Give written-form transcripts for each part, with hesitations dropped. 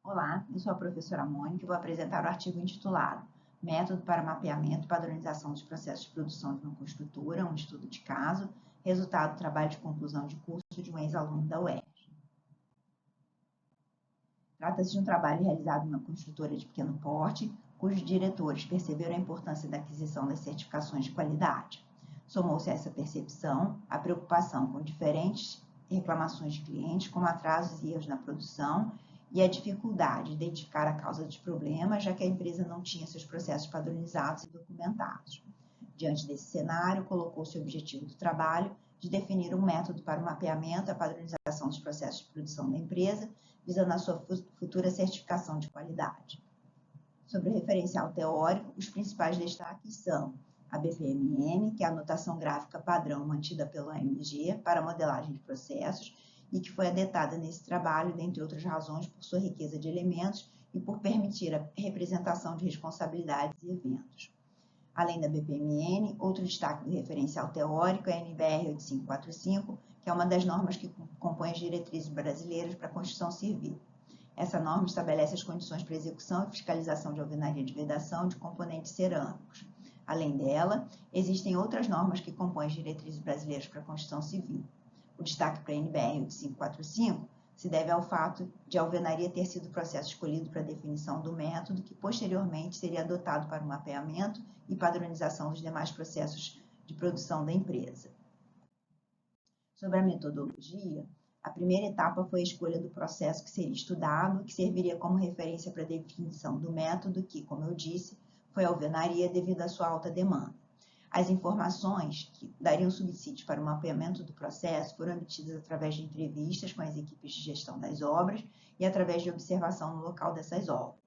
Olá, eu sou a professora Mônica e vou apresentar o artigo intitulado Método para mapeamento e padronização dos processos de produção de uma construtora, um estudo de caso, resultado do trabalho de conclusão de curso de um ex-aluno da UERJ. Trata-se de um trabalho realizado numa construtora de pequeno porte, cujos diretores perceberam a importância da aquisição das certificações de qualidade. Somou-se a essa percepção a preocupação com diferentes reclamações de clientes, como atrasos e erros na produção, e a dificuldade de identificar a causa dos problemas, já que a empresa não tinha seus processos padronizados e documentados. Diante desse cenário, colocou-se o objetivo do trabalho de definir um método para o mapeamento e a padronização dos processos de produção da empresa, visando a sua futura certificação de qualidade. Sobre o referencial teórico, os principais destaques são a BPMN, que é a notação gráfica padrão mantida pelo AMG para modelagem de processos, e que foi adotada nesse trabalho, dentre outras razões, por sua riqueza de elementos e por permitir a representação de responsabilidades e eventos. Além da BPMN, outro destaque do referencial teórico é a NBR 8545, que é uma das normas que compõe as diretrizes brasileiras para a construção civil. Essa norma estabelece as condições para execução e fiscalização de alvenaria de vedação de componentes cerâmicos. Além dela, existem outras normas que compõem as diretrizes brasileiras para a construção civil. O destaque para a NBR 8545 se deve ao fato de a alvenaria ter sido o processo escolhido para a definição do método que posteriormente seria adotado para o mapeamento e padronização dos demais processos de produção da empresa. Sobre a metodologia, a primeira etapa foi a escolha do processo que seria estudado, que serviria como referência para a definição do método que, como eu disse, foi a alvenaria devido à sua alta demanda. As informações que dariam subsídio para o mapeamento do processo foram obtidas através de entrevistas com as equipes de gestão das obras e através de observação no local dessas obras.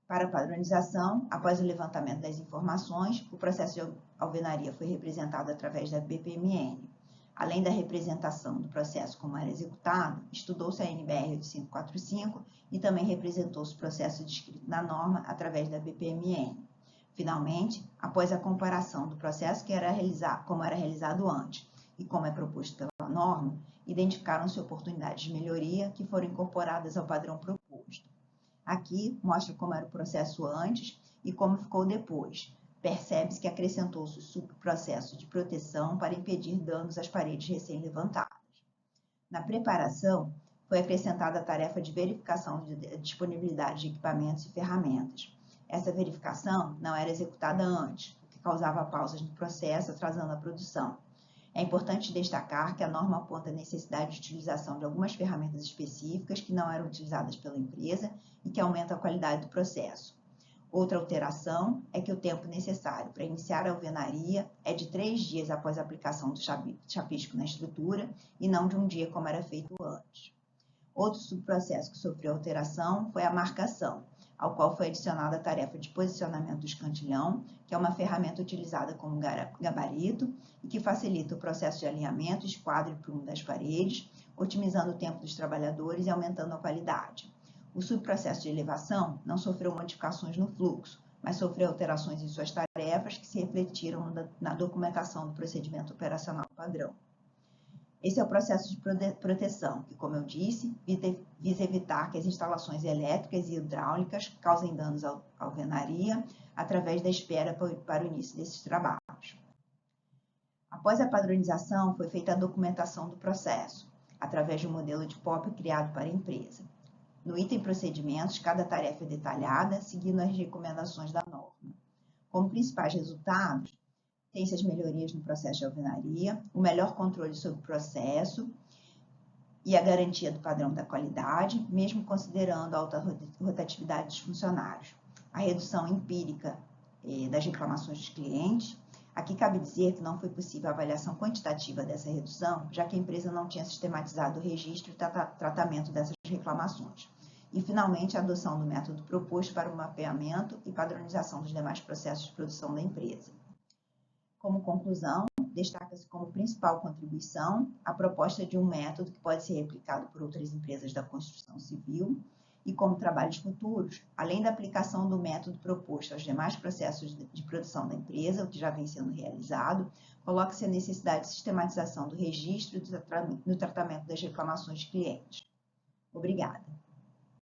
Para a padronização, após o levantamento das informações, o processo de alvenaria foi representado através da BPMN. Além da representação do processo como era executado, estudou-se a NBR 8545 e também representou-se o processo descrito na norma através da BPMN. Finalmente, após a comparação do processo como era realizado antes e como é proposto pela norma, identificaram-se oportunidades de melhoria que foram incorporadas ao padrão proposto. Aqui mostra como era o processo antes e como ficou depois. Percebe-se que acrescentou-se o subprocesso de proteção para impedir danos às paredes recém-levantadas. Na preparação, foi acrescentada a tarefa de verificação da disponibilidade de equipamentos e ferramentas. Essa verificação não era executada antes, o que causava pausas no processo, atrasando a produção. É importante destacar que a norma aponta a necessidade de utilização de algumas ferramentas específicas que não eram utilizadas pela empresa e que aumentam a qualidade do processo. Outra alteração é que o tempo necessário para iniciar a alvenaria é de 3 dias após a aplicação do chapisco na estrutura e não de um dia como era feito antes. Outro subprocesso que sofreu alteração foi a marcação, ao qual foi adicionada a tarefa de posicionamento do escantilhão, que é uma ferramenta utilizada como gabarito e que facilita o processo de alinhamento e esquadro e prumo das paredes, otimizando o tempo dos trabalhadores e aumentando a qualidade. O subprocesso de elevação não sofreu modificações no fluxo, mas sofreu alterações em suas tarefas que se refletiram na documentação do procedimento operacional padrão. Esse é o processo de proteção, que, como eu disse, visa evitar que as instalações elétricas e hidráulicas causem danos à alvenaria através da espera para o início desses trabalhos. Após a padronização, foi feita a documentação do processo, através de um modelo de POP criado para a empresa. No item procedimentos, cada tarefa é detalhada, seguindo as recomendações da norma. Como principais resultados, tem-se as melhorias no processo de alvenaria, o melhor controle sobre o processo e a garantia do padrão da qualidade, mesmo considerando a alta rotatividade dos funcionários. A redução empírica das reclamações dos clientes. Aqui cabe dizer que não foi possível a avaliação quantitativa dessa redução, já que a empresa não tinha sistematizado o registro e tratamento dessas reclamações. E, finalmente, a adoção do método proposto para o mapeamento e padronização dos demais processos de produção da empresa. Como conclusão, destaca-se como principal contribuição a proposta de um método que pode ser replicado por outras empresas da construção civil e como trabalhos futuros, além da aplicação do método proposto aos demais processos de produção da empresa, o que já vem sendo realizado, coloca-se a necessidade de sistematização do registro e do tratamento das reclamações de clientes. Obrigada.